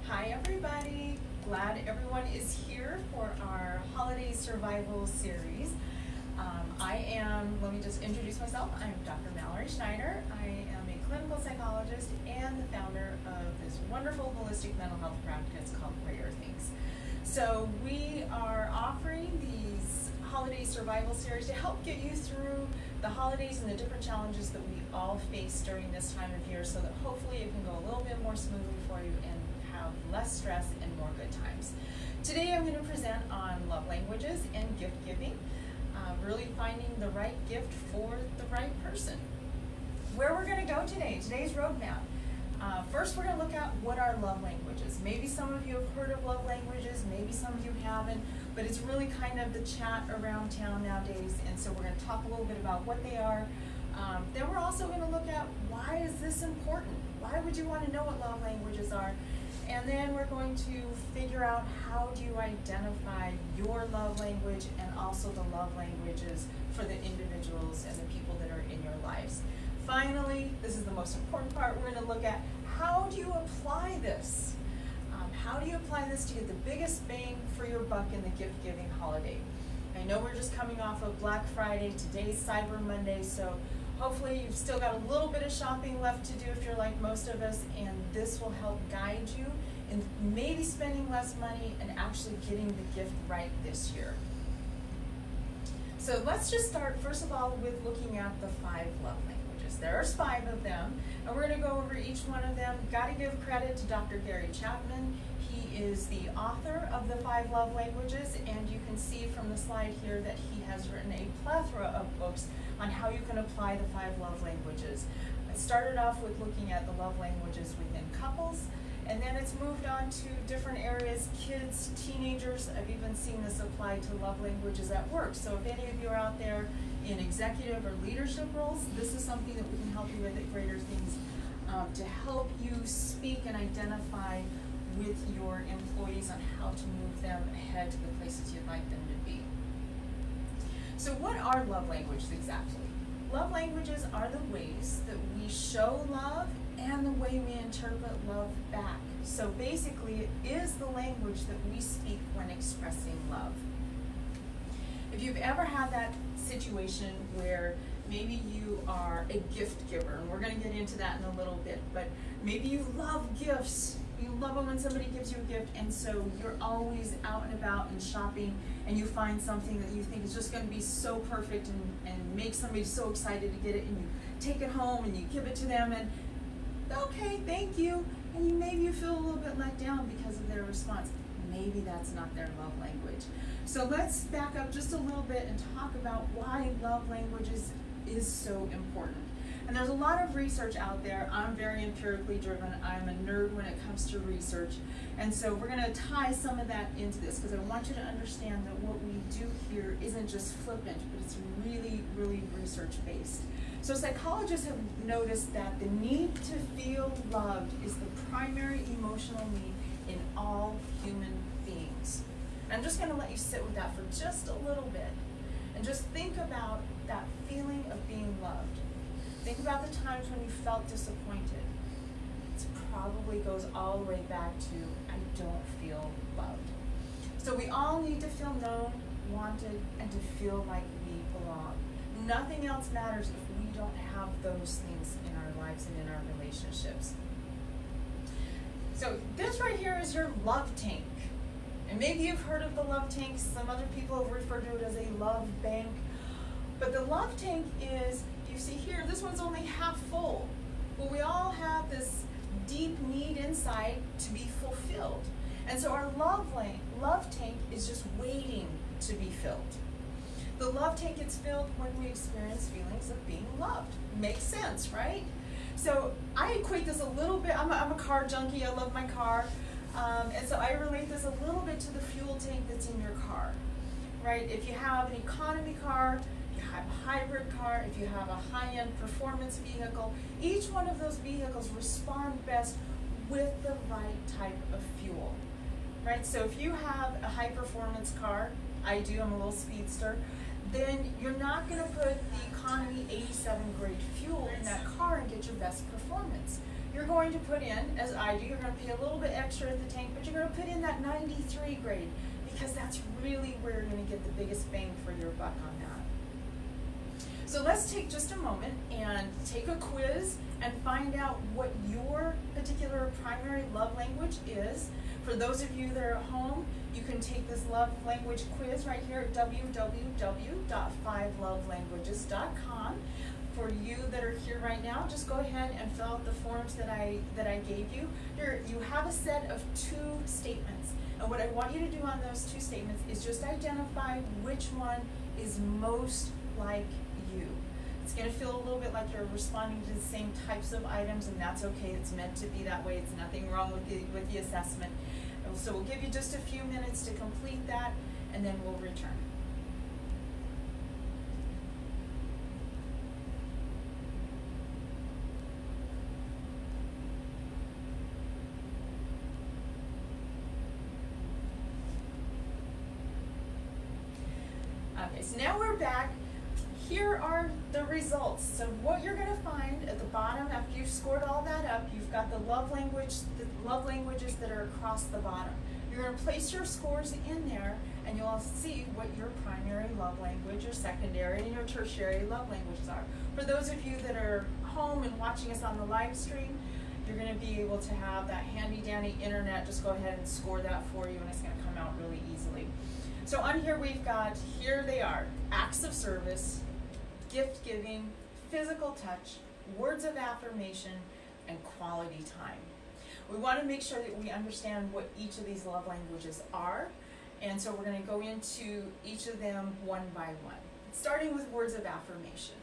Hi everybody, glad everyone is here for our holiday survival series. Let me just introduce myself. I'm Dr. Mallory Schneider. I am a clinical psychologist and the founder of this wonderful holistic mental health practice called Greater Things. So we are offering these holiday survival series to help get you through the holidays and the different challenges that we all face during this time of year, so that hopefully it can go a little bit more smoothly for you and have less stress and more good times. Today I'm going to present on love languages and gift giving, really finding the right gift for the right person. Where we're going to go today, today's roadmap. First we're going to look at what are love languages. Maybe some of you have heard of love languages, maybe some of you haven't, but it's really kind of the chat around town nowadays, and so we're going to talk a little bit about what they are. Then we're also going to look at why is this important? Why would you want to know what love languages are? And then we're going to figure out how do you identify your love language and also the love languages for the individuals and the people that are in your lives. Finally, this is the most important part, we're going to look at how do you apply this? How do you apply this to get the biggest bang for your buck in the gift-giving holiday? I know we're just coming off of Black Friday, today's Cyber Monday, so hopefully you've still got a little bit of shopping left to do if you're like most of us, and this will help guide you in maybe spending less money and actually getting the gift right this year. So let's just start, first of all, with looking at the 5 love languages. There's 5 of them, and we're going to go over each one of them. Got to give credit to Dr. Gary Chapman. He is the author of the 5 love languages, and you can see from the slide here that he has written a plethora of books on how you can apply the 5 love languages. I started off with looking at the love languages within couples, and then it's moved on to different areas, kids, teenagers. I've even seen this applied to love languages at work. So if any of you are out there in executive or leadership roles, this is something that we can help you with at Greater Things to help you speak and identify with your employees on how to move them ahead to the places you'd like them to be. So what are love languages exactly? Love languages are the ways that we show love and the way we interpret love back. So basically, it is the language that we speak when expressing love. If you've ever had that situation where maybe you are a gift giver, and we're going to get into that in a little bit, but maybe you love gifts. You love it when somebody gives you a gift, and so you're always out and about and shopping, and you find something that you think is just going to be so perfect and make somebody so excited to get it, and you take it home and you give it to them, and okay, thank you, and maybe you feel a little bit let down because of their response. Maybe that's not their love language. So let's back up just a little bit and talk about why love languages is so important. And there's a lot of research out there. I'm very empirically driven. I'm a nerd when it comes to research. And so we're going to tie some of that into this, because I want you to understand that what we do here isn't just flippant, but it's really, really research-based. So psychologists have noticed that the need to feel loved is the primary emotional need in all human beings. And I'm just going to let you sit with that for just a little bit and just think about that feeling of being loved. Think about the times when you felt disappointed. It probably goes all the way back to, I don't feel loved. So we all need to feel known, wanted, and to feel like we belong. Nothing else matters if we don't have those things in our lives and in our relationships. So this right here is your love tank. And maybe you've heard of the love tank. Some other people have referred to it as a love bank. But the love tank is, you see here, this one's only half full. But we all have this deep need inside to be fulfilled. And so our love tank is just waiting to be filled. The love tank gets filled when we experience feelings of being loved. Makes sense, right? So I equate this a little bit, I'm a car junkie, I love my car. And so I relate this a little bit to the fuel tank that's in your car, right? If you have an economy car, if you have a hybrid car, if you have a high-end performance vehicle, each one of those vehicles respond best with the right type of fuel, right? So if you have a high-performance car, I do, I'm a little speedster, then you're not going to put the economy 87 grade fuel in that car and get your best performance. you're going to put in, as I do, you're going to pay a little bit extra at the tank, but you're going to put in that 93 grade because that's really where you're going to get the biggest bang for your buck on that. So let's take just a moment and take a quiz and find out what your particular primary love language is. For those of you that are at home, you can take this love language quiz right here at www.5lovelanguages.com. For you that are here right now, just go ahead and fill out the forms that I gave you. You have a set of 2 statements. And what I want you to do on those 2 statements is just identify which one is most like you. It's going to feel a little bit like you're responding to the same types of items, and that's okay. It's meant to be that way. It's nothing wrong with the assessment. So we'll give you just a few minutes to complete that, and then we'll return. Okay, so now we're back. Here are the results. So what you're going to find at the bottom, after you've scored all that up, you've got the love languages that are across the bottom. You're going to place your scores in there, and you'll see what your primary love language, your secondary, and your tertiary love languages are. For those of you that are home and watching us on the live stream, you're going to be able to have that handy-dandy internet. Just go ahead and score that for you, and it's going to come out really easily. So on here we've got, here they are, acts of service, gift giving, physical touch, words of affirmation, and quality time. We want to make sure that we understand what each of these love languages are, and so we're going to go into each of them one by one, starting with words of affirmation.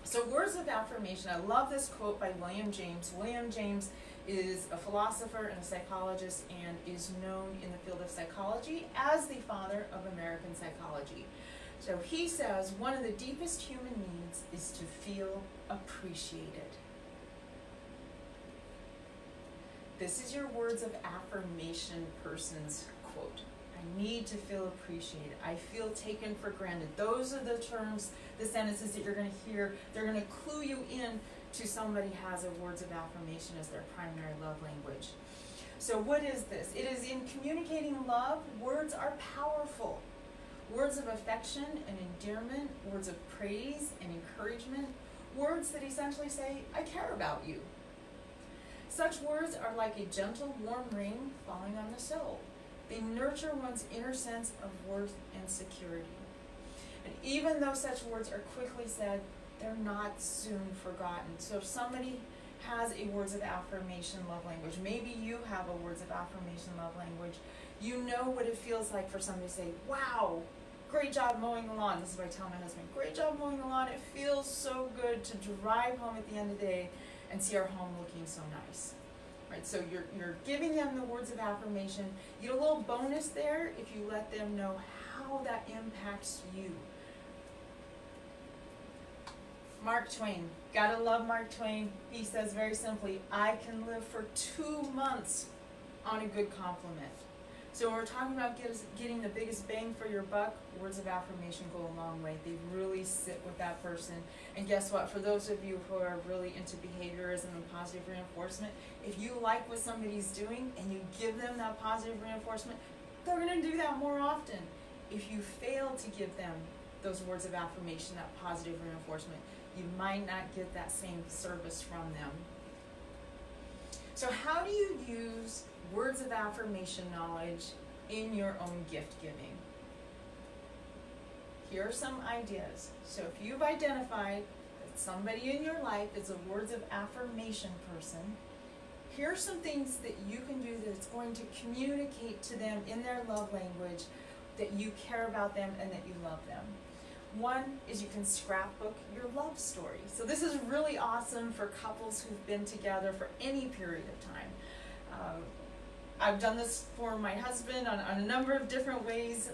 So words of affirmation, I love this quote by William James. William James is a philosopher and a psychologist and is known in the field of psychology as the father of American psychology. So he says, one of the deepest human needs is to feel appreciated. This is your words of affirmation person's quote. I need to feel appreciated. I feel taken for granted. Those are the terms, the sentences that you're going to hear. They're going to clue you in to somebody has a words of affirmation as their primary love language. So what is this? It is in communicating love, words are powerful. Words of affection and endearment, words of praise and encouragement, words that essentially say, I care about you. Such words are like a gentle, warm rain falling on the soul. They nurture one's inner sense of worth and security. And even though such words are quickly said, they're not soon forgotten. So if somebody has a words of affirmation love language, maybe you have a words of affirmation love language, you know what it feels like for somebody to say, wow, great job mowing the lawn. This is what I tell my husband, great job mowing the lawn. It feels so good to drive home at the end of the day and see our home looking so nice. Right, so you're giving them the words of affirmation. You get a little bonus there if you let them know how that impacts you. Mark Twain, gotta love Mark Twain. He says very simply, I can live for 2 months on a good compliment. So when we're talking about getting the biggest bang for your buck, words of affirmation go a long way. They really sit with that person. And guess what? For those of you who are really into behaviorism and positive reinforcement, if you like what somebody's doing and you give them that positive reinforcement, they're going to do that more often. If you fail to give them those words of affirmation, that positive reinforcement, you might not get that same service from them. So how do you use words of affirmation knowledge in your own gift giving? Here are some ideas. So if you've identified that somebody in your life is a words of affirmation person, here are some things that you can do that's going to communicate to them in their love language that you care about them and that you love them. One is you can scrapbook your love story. So this is really awesome for couples who've been together for any period of time. I've done this for my husband on a number of different ways.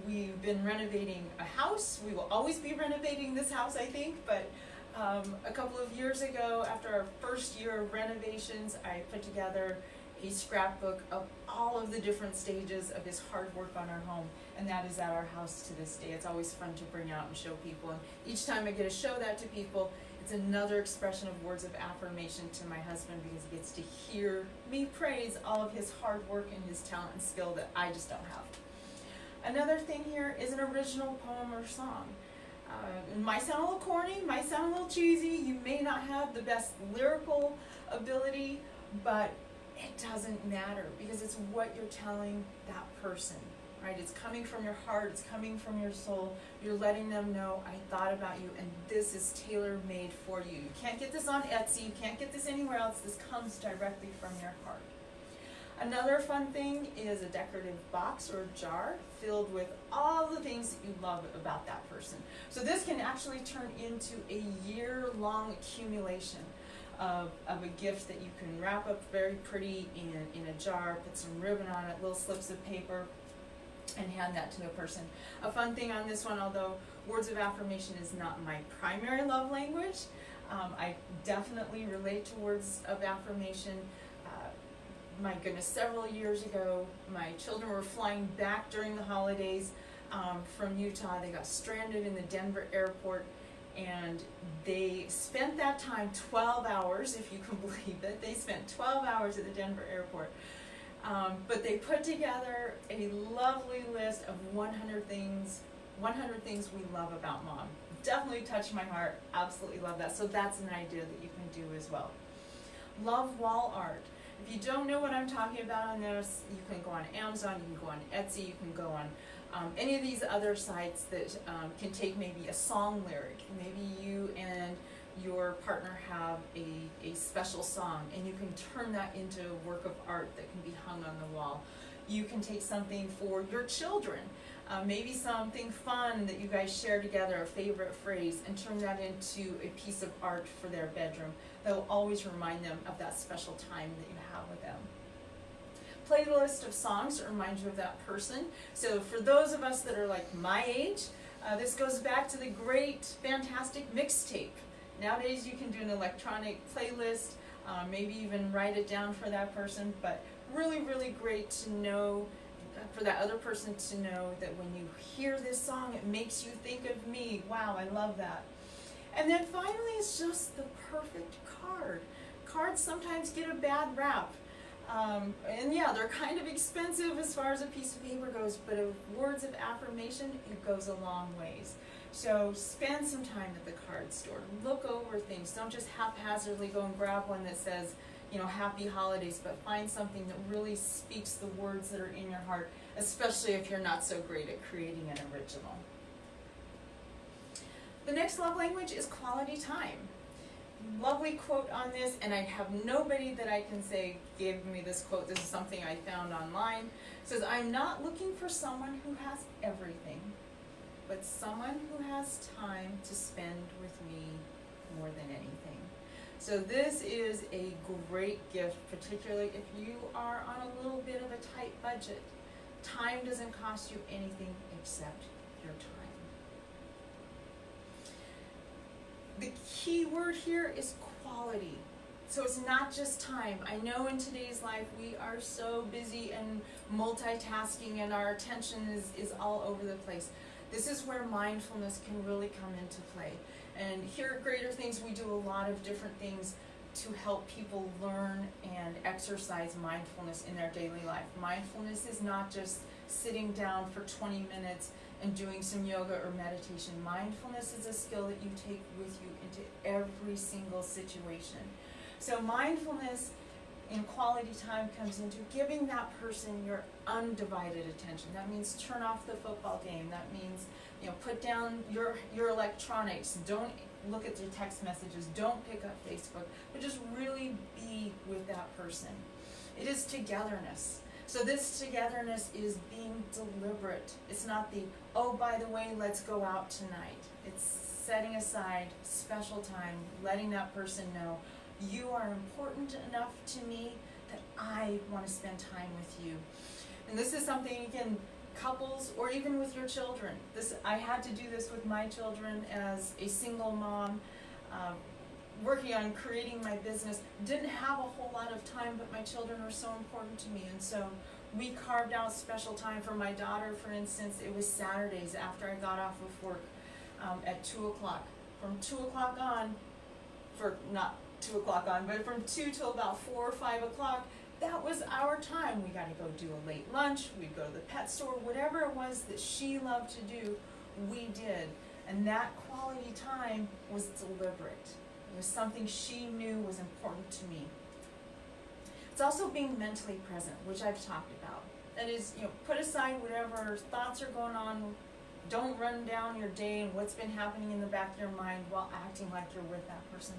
We've been renovating a house. We will always be renovating this house, I think, but a couple of years ago, after our first year of renovations, I put together a scrapbook of all of the different stages of his hard work on our home, and that is at our house to this day. It's always fun to bring out and show people, and each time I get to show that to people, It's another expression of words of affirmation to my husband because he gets to hear me praise all of his hard work and his talent and skill that I just don't have. Another thing here is an original poem or song. It might sound a little corny, might sound a little cheesy, you may not have the best lyrical ability, but it doesn't matter because it's what you're telling that person, right? It's coming from your heart, it's coming from your soul. You're letting them know, I thought about you and this is tailor-made for you. You can't get this on Etsy, you can't get this anywhere else. This comes directly from your heart. Another fun thing is a decorative box or jar filled with all the things that you love about that person. So this can actually turn into a year-long accumulation of a gift that you can wrap up very pretty in a jar, put some ribbon on it, little slips of paper, and hand that to a person. A fun thing on this one, although words of affirmation is not my primary love language, I definitely relate to words of affirmation. My goodness, several years ago, my children were flying back during the holidays from Utah. They got stranded in the Denver airport, and they spent that time, 12 hours, if you can believe it. They spent 12 hours at the Denver airport. But they put together a lovely list of 100 things we love about Mom. Definitely touched my heart. Absolutely love that. So that's an idea that you can do as well. Love wall art. If you don't know what I'm talking about on this, you can go on Amazon, you can go on Etsy, you can go on any of these other sites that can take maybe a song lyric. Maybe you and your partner have a special song and you can turn that into a work of art that can be hung on the wall. You can take something for your children, maybe something fun that you guys share together, a favorite phrase, and turn that into a piece of art for their bedroom that will always remind them of that special time that you have with them. Playlist of songs that remind you of that person. So for those of us that are like my age, this goes back to the great, fantastic mixtape. Nowadays you can do an electronic playlist, maybe even write it down for that person, but really, really great to know, for that other person to know that when you hear this song, it makes you think of me. Wow, I love that. And then finally, it's just the perfect card. Cards sometimes get a bad rap. And yeah, they're kind of expensive as far as a piece of paper goes, but words of affirmation, it goes a long ways. So spend some time at the card store. Look over things. Don't just haphazardly go and grab one that says, you know, happy holidays, but find something that really speaks the words that are in your heart, especially if you're not so great at creating an original. The next love language is quality time. Lovely quote on this, and I have nobody that I can say gave me this quote. This is something I found online. It says, I'm not looking for someone who has everything, but someone who has time to spend with me more than anything. So this is a great gift, particularly if you are on a little bit of a tight budget. Time doesn't cost you anything except your time. The key word here is quality. So it's not just time. I know in today's life we are so busy and multitasking and our attention is all over the place. This is where mindfulness can really come into play. And here at Greater Things, we do a lot of different things to help people learn and exercise mindfulness in their daily life. Mindfulness is not just sitting down for 20 minutes and doing some yoga or meditation. Mindfulness is a skill that you take with you into every single situation. So mindfulness in quality time comes into giving that person your undivided attention. That means turn off the football game. That means, you know, put down your electronics. Don't look at your text messages. Don't pick up Facebook, but just really be with that person. It is togetherness. So this togetherness is being deliberate. It's not the, oh, by the way, let's go out tonight. It's setting aside special time, letting that person know you are important enough to me that I want to spend time with you. And this is something, again, couples or even with your children. I had to do this with my children as a single mom, working on creating my business. Didn't have a whole lot of time, but my children were so important to me. And so we carved out special time for my daughter, for instance. It was Saturdays after I got off of work at 2 o'clock. From 2 o'clock on, for not 2 o'clock on, but from 2 till about 4 or 5 o'clock, that was our time. We got to go do a late lunch, we'd go to the pet store, whatever it was that she loved to do, we did. And that quality time was deliberate. It was something she knew was important to me. It's also being mentally present, which I've talked about. That is, put aside whatever thoughts are going on. Don't run down your day and what's been happening in the back of your mind while acting like you're with that person.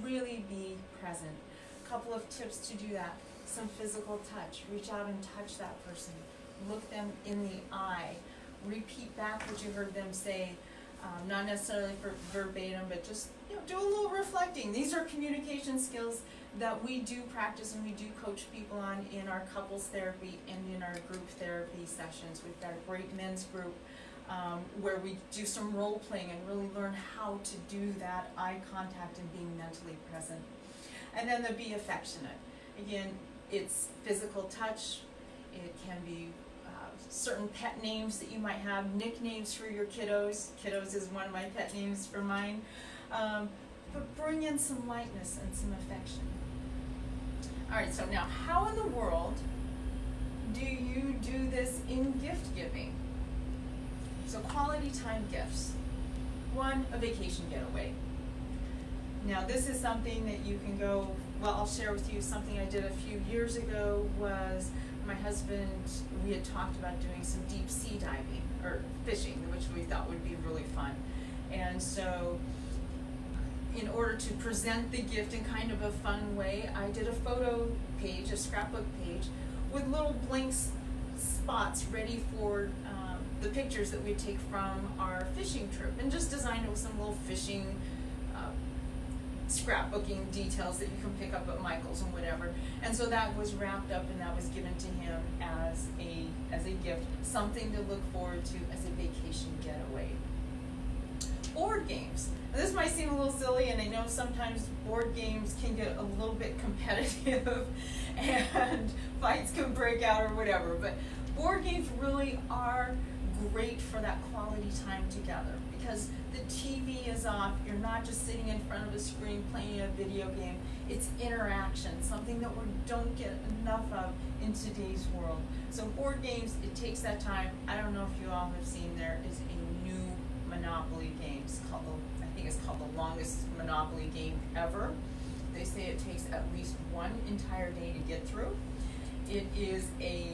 Really be present. A couple of tips to do that. Some physical touch. Reach out and touch that person. Look them in the eye. Repeat back what you heard them say. Not necessarily for verbatim, but just do a little reflecting. These are communication skills that we do practice and we do coach people on in our couples therapy and in our group therapy sessions. We've got a great men's group where we do some role playing and really learn how to do that eye contact and being mentally present. And then the be affectionate. Again, it's physical touch. It can be certain pet names that you might have, nicknames for your kiddos. Kiddos is one of my pet names for mine. But bring in some lightness and some affection. All right, so now how in the world do you do this in gift giving? So quality time gifts. One, a vacation getaway. Now this is something that you can go, well, I'll share with you something I did a few years ago was my husband, we had talked about doing some deep sea diving or fishing, which we thought would be really fun. And so in order to present the gift in kind of a fun way, I did a photo page, a scrapbook page, with little blank spots ready for the pictures that we take from our fishing trip, and just designed it with some little fishing scrapbooking details that you can pick up at Michael's and whatever. And so that was wrapped up and that was given to him as a gift, something to look forward to as a vacation getaway. Board games. Now, this might seem a little silly, and I know sometimes board games can get a little bit competitive and fights can break out or whatever, but board games really are great for that quality time together, because the TV is off, you're not just sitting in front of a screen playing a video game, it's interaction, something that we don't get enough of in today's world. So board games, it takes that time. I don't know if you all have seen, there is a new Monopoly game, I think it's called the longest Monopoly game ever. They say it takes at least one entire day to get through. It is a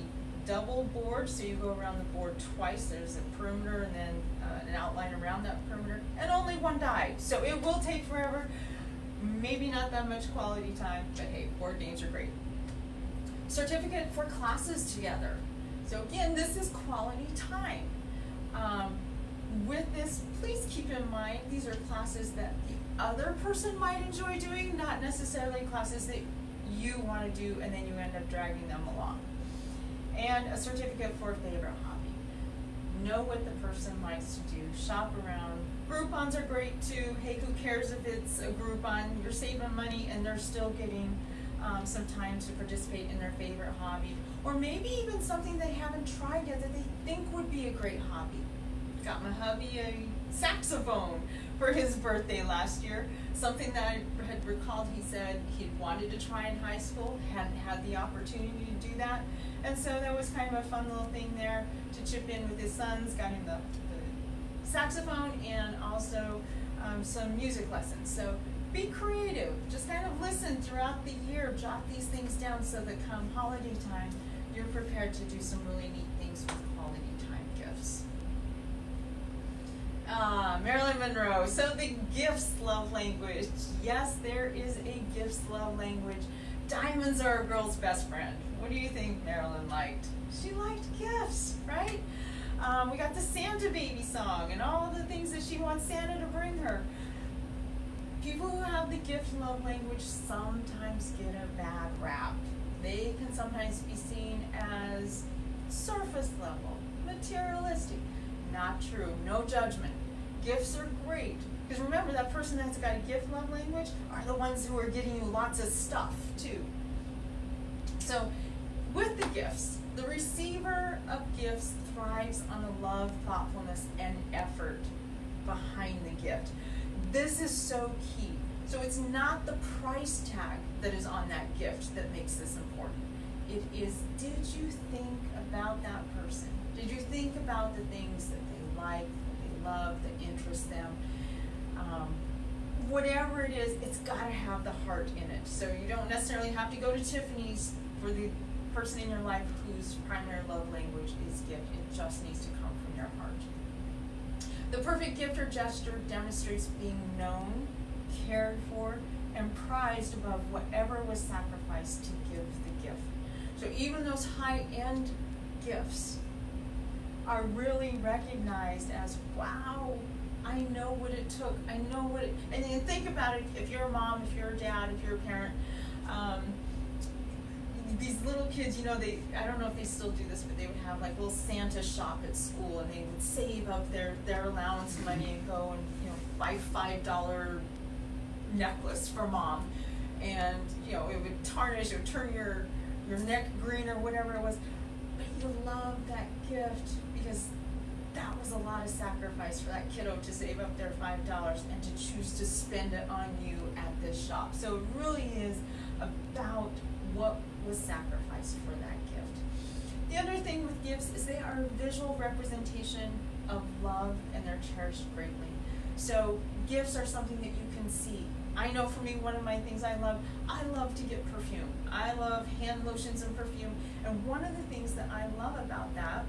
double board, so you go around the board twice. There's a perimeter and then an outline around that perimeter, and only one die. So it will take forever. Maybe not that much quality time, but hey, board games are great. Certificate for classes together. So again, this is quality time. With this, please keep in mind these are classes that the other person might enjoy doing, not necessarily classes that you want to do and then you end up dragging them along. And a certificate for a favorite hobby. Know what the person likes to do. Shop around. Groupons are great too. Hey, who cares if it's a Groupon? You're saving money and they're still getting some time to participate in their favorite hobby. Or maybe even something they haven't tried yet that they think would be a great hobby. Got my hubby a saxophone for his birthday last year. Something that I had recalled he said he wanted to try in high school, hadn't had the opportunity to do that. And so that was kind of a fun little thing there to chip in with his sons, got him the saxophone and also some music lessons. So be creative, just kind of listen throughout the year, jot these things down so that come holiday time, you're prepared to do some really neat things with quality time gifts. Marilyn Monroe. So the gifts love language. Yes, there is a gifts love language. Diamonds are a girl's best friend. What do you think Marilyn liked? She liked gifts, right? We got the Santa Baby song and all the things that she wants Santa to bring her. People who have the gift love language sometimes get a bad rap. They can sometimes be seen as surface level, materialistic. Not true. No judgment. Gifts are great. Because remember, that person that's got a gift love language are the ones who are getting you lots of stuff too. So with the gifts, the receiver of gifts thrives on the love, thoughtfulness, and effort behind the gift. This is so key. So it's not the price tag that is on that gift that makes this important. It is, did you think about that person? Did you think about the things that they like, that they love, that interest them? Whatever it is, it's got to have the heart in it. So you don't necessarily have to go to Tiffany's for the person in your life whose primary love language is gift. It just needs to come from your heart. The perfect gift or gesture demonstrates being known, cared for, and prized above whatever was sacrificed to give the gift. So even those high-end gifts are really recognized as, wow, I know what it took. I know what it, and then think about it, if you're a mom, if you're a dad, if you're a parent, these little kids, you know, I don't know if they still do this, but they would have like little Santa shop at school, and they would save up their allowance money and go and, you know, buy $5 necklace for mom. And, you know, it would tarnish, it would turn your neck green or whatever it was. But you love that gift because that was a lot of sacrifice for that kiddo to save up their $5 and to choose to spend it on you at this shop. So it really is about what was sacrificed for that gift. The other thing with gifts is they are a visual representation of love, and they're cherished greatly. So gifts are something that you can see. I know for me, one of my things I love to get perfume. I love hand lotions and perfume. And one of the things that I love about that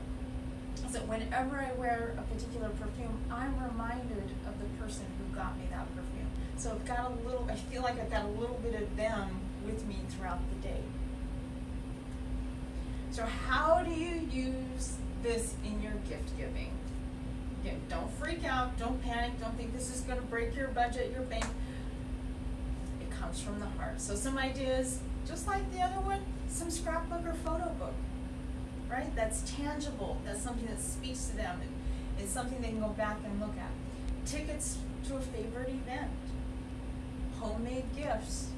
is that whenever I wear a particular perfume, I'm reminded of the person who got me that perfume. So I feel like I've got a little bit of them with me throughout the day. So how do you use this in your gift giving? Again, don't freak out, don't panic, don't think this is going to break your budget, your bank. It comes from the heart. So some ideas, just like the other one, some scrapbook or photo book, right? That's tangible, that's something that speaks to them. It's something they can go back and look at. Tickets to a favorite event, homemade gifts,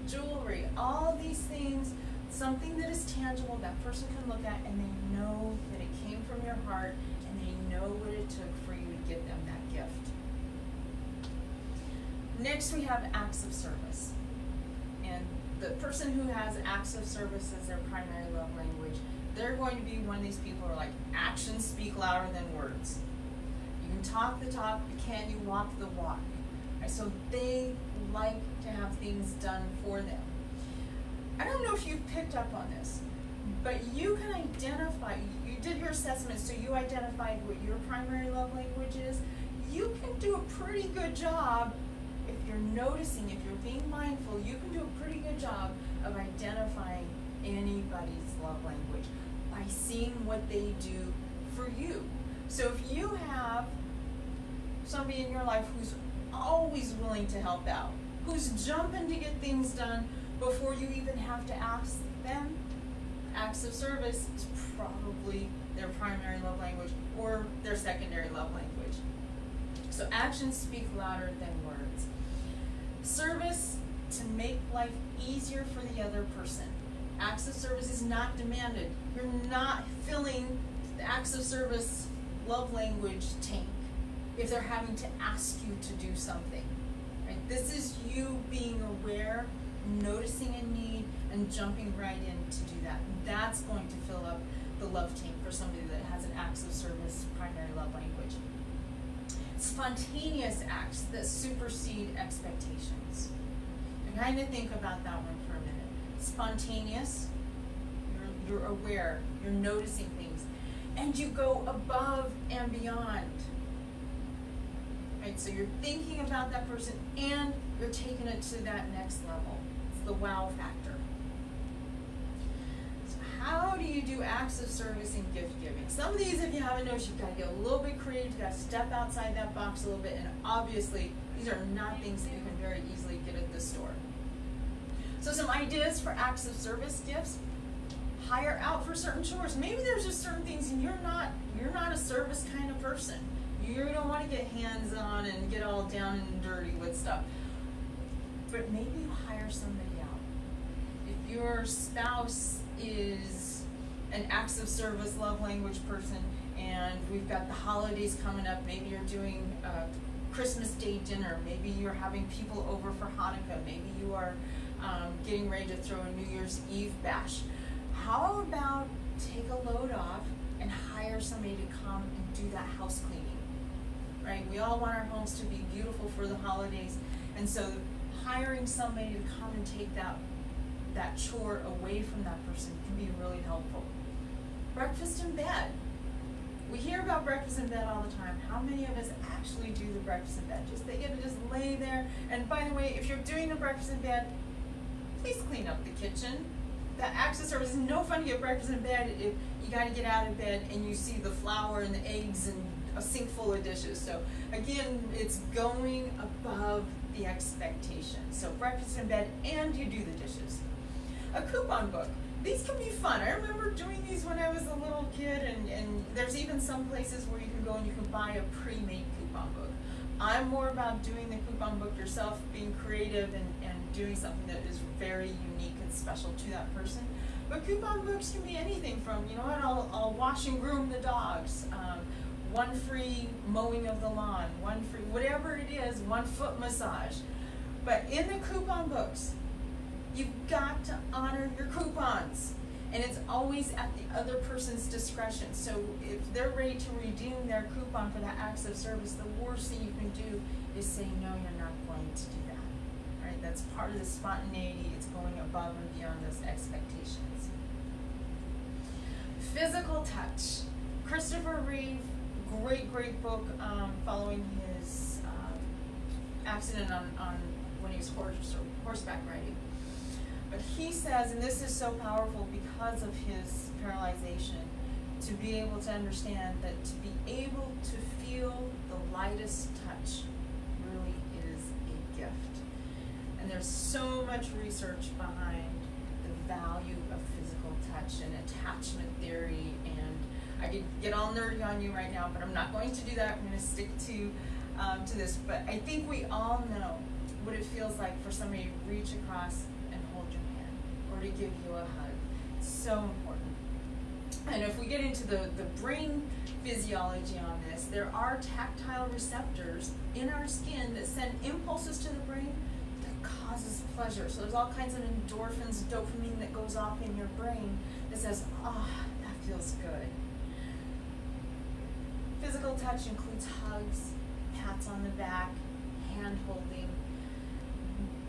jewelry, all these things, something that is tangible that person can look at and they know that it came from your heart and they know what it took for you to give them that gift. Next we have acts of service. And the person who has acts of service as their primary love language, they're going to be one of these people who are like, actions speak louder than words. You can talk the talk, but can you walk the walk? Right, so they like to have things done for them. I don't know if you've picked up on this, but you can identify, you did your assessment, so you identified what your primary love language is. You can do a pretty good job, if you're noticing, if you're being mindful, you can do a pretty good job of identifying anybody's love language by seeing what they do for you. So if you have somebody in your life who's always willing to help out, who's jumping to get things done before you even have to ask them, acts of service is probably their primary love language or their secondary love language. So actions speak louder than words. Service to make life easier for the other person. Acts of service is not demanded. You're not filling the acts of service love language tank if they're having to ask you to do something. Right? This is you being aware, noticing a need, and jumping right in to do that. That's going to fill up the love tank for somebody that has an acts of service primary love language. Spontaneous acts that supersede expectations. And kind of think about that one for a minute. Spontaneous, you're aware, you're noticing things, and you go above and beyond. Right? So you're thinking about that person and you're taking it to that next level. It's the wow factor. So how do you do acts of service in gift giving? Some of these, if you haven't noticed, you've got to get a little bit creative, you've got to step outside that box a little bit, and obviously these are not things that you can very easily get at the store. So some ideas for acts of service gifts: hire out for certain chores. Maybe there's just certain things and you're not a service kind of person. You don't want to get hands-on and get all down and dirty with stuff. But maybe you hire somebody out. If your spouse is an acts of service love language person and we've got the holidays coming up, maybe you're doing Christmas Day dinner. Maybe you're having people over for Hanukkah. Maybe you are getting ready to throw a New Year's Eve bash. How about take a load off and hire somebody to come and do that house cleaning, right? We all want our homes to be beautiful for the holidays, and so hiring somebody to come and take that chore away from that person can be really helpful. Breakfast in bed. We hear about breakfast in bed all the time. How many of us actually do the breakfast in bed? They get to just lay there. And by the way, if you're doing the breakfast in bed, please clean up the kitchen. That acts of service is no fun to get breakfast in bed if you got to get out of bed and you see the flour and the eggs and a sink full of dishes. So again, it's going above the expectation. So breakfast in bed and you do the dishes. A coupon book. These can be fun. I remember doing these when I was a little kid, and there's even some places where you can go and you can buy a pre-made coupon book. I'm more about doing the coupon book yourself, being creative and doing something that is very unique and special to that person. But coupon books can be anything from, you know what, I'll wash and groom the dogs, one free mowing of the lawn, one free, whatever it is, 1 foot massage. But in the coupon books, you've got to honor your coupons, and it's always at the other person's discretion. So if they're ready to redeem their coupon for that acts of service, the worst thing you can do is say, no, you're not going to do that, right? That's part of the spontaneity. It's going above and beyond those expectations. Physical touch. Christopher Reeve, great book following his accident on when he was horseback riding. But he says, and this is so powerful because of his paralyzation, to be able to understand that to be able to feel the lightest touch really is a gift. And there's so much research behind the value of physical touch and attachment theory, and I could get all nerdy on you right now, but I'm not going to do that. I'm going to stick to this. But I think we all know what it feels like for somebody to reach across and hold your hand, or to give you a hug. It's so important. And if we get into the brain physiology on this, there are tactile receptors in our skin that send impulses to the brain that causes pleasure. So there's all kinds of endorphins, dopamine that goes off in your brain that says, that feels good. Physical touch includes hugs, pats on the back, hand holding.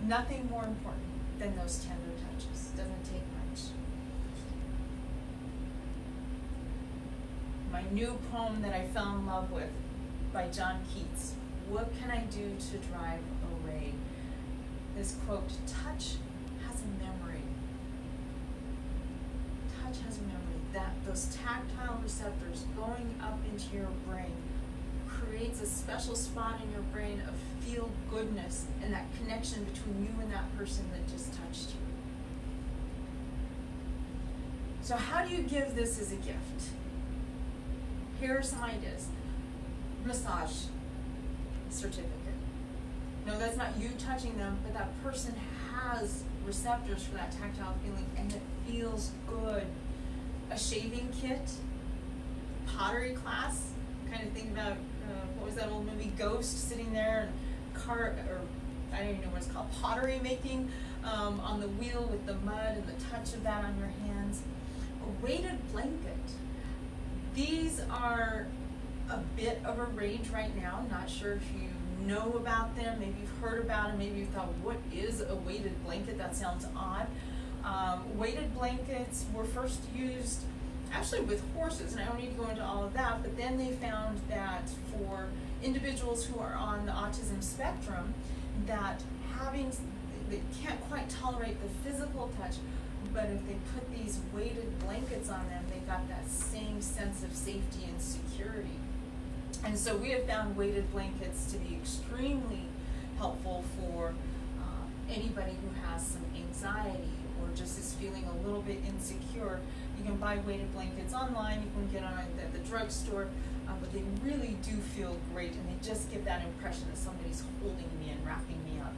Nothing more important than those tender touches. Doesn't take much. My new poem that I fell in love with by John Keats, What Can I Do to Drive Away? This quote, touch has a memory. Touch has a memory. That those tactile receptors going up into your brain creates a special spot in your brain of feel goodness and that connection between you and that person that just touched you. So how do you give this as a gift? Here are some ideas. Massage certificate. No, that's not you touching them, but that person has receptors for that tactile feeling and it feels good. A shaving kit, pottery class, kind of think about, what was that old movie, Ghost, sitting there and I don't even know what it's called, pottery making on the wheel with the mud and the touch of that on your hands. A weighted blanket. These are a bit of a rage right now. Not sure if you know about them, maybe you've heard about them, maybe you thought, what is a weighted blanket? That sounds odd. Weighted blankets were first used actually with horses, and I don't need to go into all of that, but then they found that for individuals who are on the autism spectrum, that they can't quite tolerate the physical touch, but if they put these weighted blankets on them, they got that same sense of safety and security. And so we have found weighted blankets to be extremely helpful for anybody who has some anxiety or just is feeling a little bit insecure. You can buy weighted blankets online, you can get on at the drugstore, but they really do feel great, and they just give that impression that somebody's holding me and wrapping me up.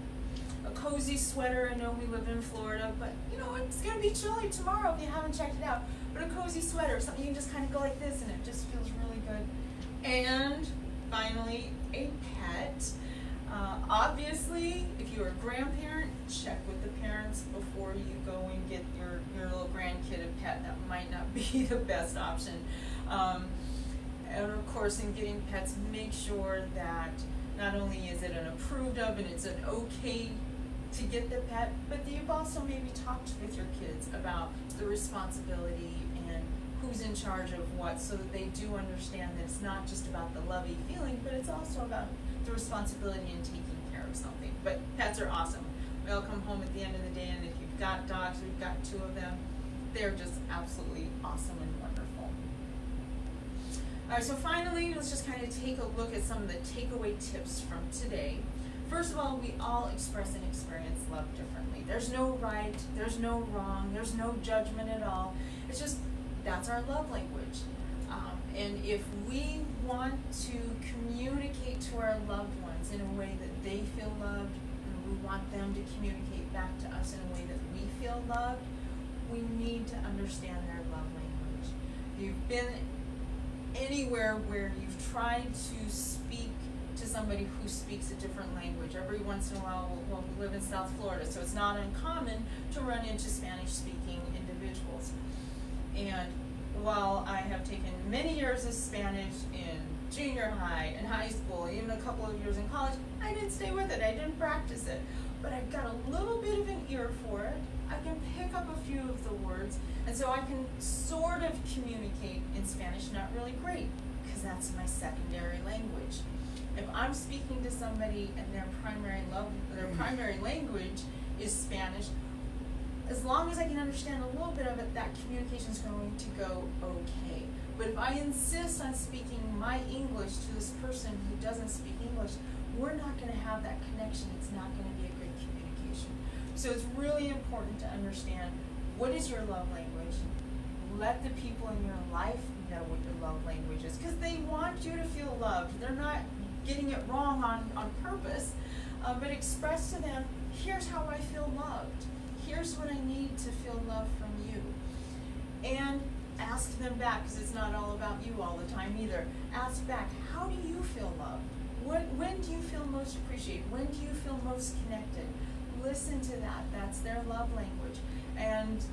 A cozy sweater, I know we live in Florida, but you know, it's gonna be chilly tomorrow if you haven't checked it out. But a cozy sweater, something you can just kind of go like this and it just feels really good. And finally, a pet. Obviously, if you're a grandparent, check with the parents before you go and get your little grandkid a pet. That might not be the best option. And of course, in getting pets, make sure that not only is it an approved of and it's an okay to get the pet, but you've also maybe talked with your kids about the responsibility and who's in charge of what, so that they do understand that it's not just about the lovey feeling, but it's also about the responsibility in taking care of something. But pets are awesome. We all come home at the end of the day, and if you've got dogs, we've got 2 of them, they're just absolutely awesome and wonderful. All right, so finally, let's just kind of take a look at some of the takeaway tips from today. First of all, we all express and experience love differently. There's no right, there's no wrong, there's no judgment at all. It's just, that's our love language. And if we want to communicate to our loved ones in a way that they feel loved, and we want them to communicate back to us in a way that we feel loved, we need to understand their love language. If you've been anywhere where you've tried to speak to somebody who speaks a different language, every once in a while, well, we live in South Florida, so it's not uncommon to run into Spanish-speaking individuals. And while I have taken many years of Spanish in junior high and high school, even a couple of years in college, I didn't stay with it, I didn't practice it. But I've got a little bit of an ear for it. I can pick up a few of the words, and so I can sort of communicate in Spanish, not really great, because that's my secondary language. If I'm speaking to somebody and their primary language is Spanish, as long as I can understand a little bit of it, that communication is going to go okay. But if I insist on speaking my English to this person who doesn't speak English, we're not going to have that connection. It's not going to be a good communication. So it's really important to understand, what is your love language? Let the people in your life know what your love language is, because they want you to feel loved. They're not getting it wrong on purpose, but express to them, here's how I feel loved. Here's what I need to feel love from you. And ask them back, because it's not all about you all the time either. Ask back, how do you feel loved? When do you feel most appreciated? When do you feel most connected? Listen to that. That's their love language. And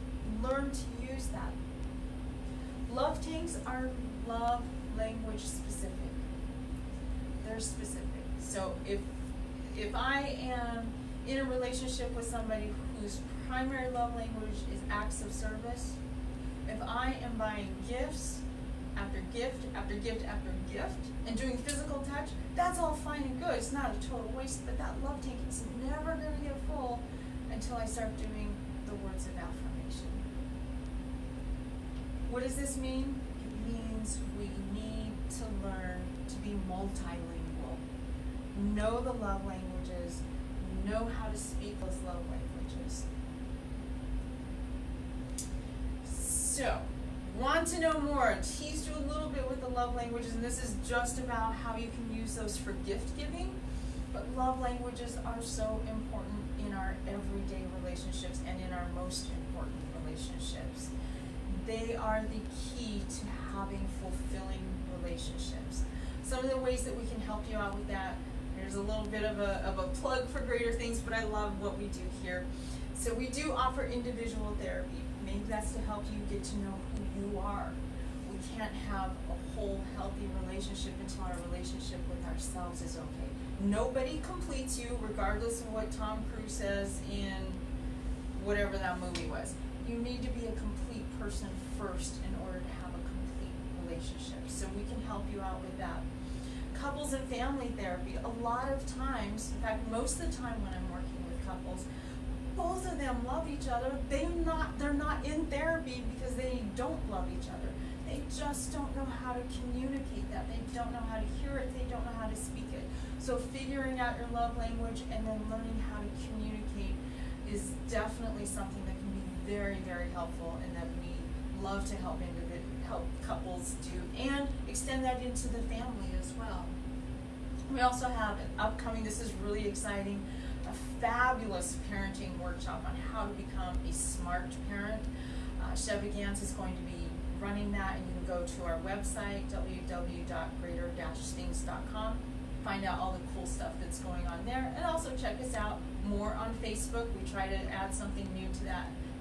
learn to use that. Love tanks are love language specific. They're specific. So if I am in a relationship with somebody whose primary love language is acts of service, if I am buying gifts after gift after gift after gift and doing physical touch, that's all fine and good. It's not a total waste, but that love tank is never going to get full until I start doing the words of affirmation. What does this mean? It means we need to learn to be multilingual. Know the love languages, know how to speak those love languages. So, want to know more? I teased you a little bit with the love languages, and this is just about how you can use those for gift giving. But love languages are so important in our everyday relationships and in our most important relationships. They are the key to having fulfilling relationships. Some of the ways that we can help you out with that, there's a little bit of a plug for Greater Things, but I love what we do here. So we do offer individual therapy. Maybe that's to help you get to know who you are. We can't have a whole healthy relationship until our relationship with ourselves is okay. Nobody completes you, regardless of what Tom Cruise says in whatever that movie was. You need to be a complete person first in order to have a complete relationship. So we can help you out with that. Couples and family therapy, a lot of times, in fact, most of the time when I'm working with couples, both of them love each other. They're not in therapy because they don't love each other. They just don't know how to communicate that. They don't know how to hear it. They don't know how to speak it. So figuring out your love language and then learning how to communicate is definitely something that can be very, very helpful, and that we love to help couples do, and extend that into the family as well. We also have an upcoming, this is really exciting, a fabulous parenting workshop on how to become a smart parent. Chevy Gans is going to be running that, and you can go to our website, www.greater-things.com, find out all the cool stuff that's going on there, and also check us out more on Facebook. We try to add something new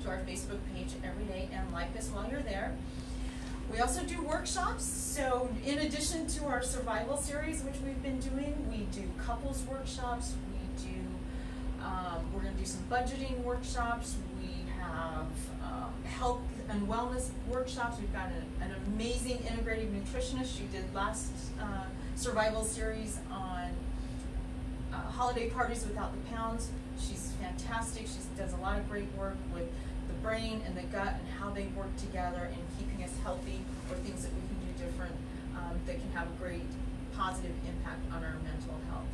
to our Facebook page every day, and like us while you're there. We also do workshops, so in addition to our survival series, which we've been doing, we do couples workshops, we're going to do some budgeting workshops, we have health and wellness workshops. We've got an amazing integrative nutritionist. She did last survival series on holiday parties without the pounds. She's fantastic. She does a lot of great work with the brain and the gut and how they work together in keeping us healthy, or things that we can do different that can have a great positive impact on our mental health.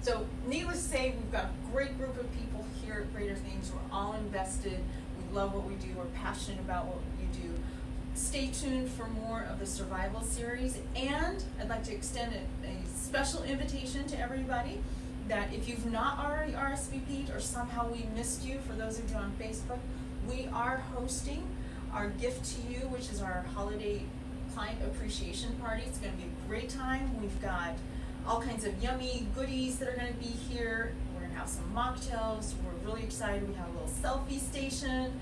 So needless to say, we've got a great group of people here at Greater Things. We're all invested. We love what we do. We're passionate about what we do. Stay tuned for more of the survival series, and I'd like to extend a special invitation to everybody that if you've not already RSVP'd, or somehow we missed you, for those of you on Facebook, we are hosting our gift to you, which is our holiday client appreciation party. It's going to be a great time. We've got all kinds of yummy goodies that are going to be here. We're going to have some mocktails. We're really excited. We have a little selfie station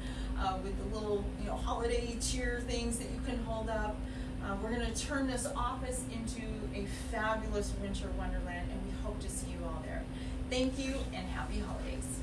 with the little, holiday cheer things that you can hold up. We're going to turn this office into a fabulous winter wonderland, and we hope to see you all there. Thank you, and happy holidays.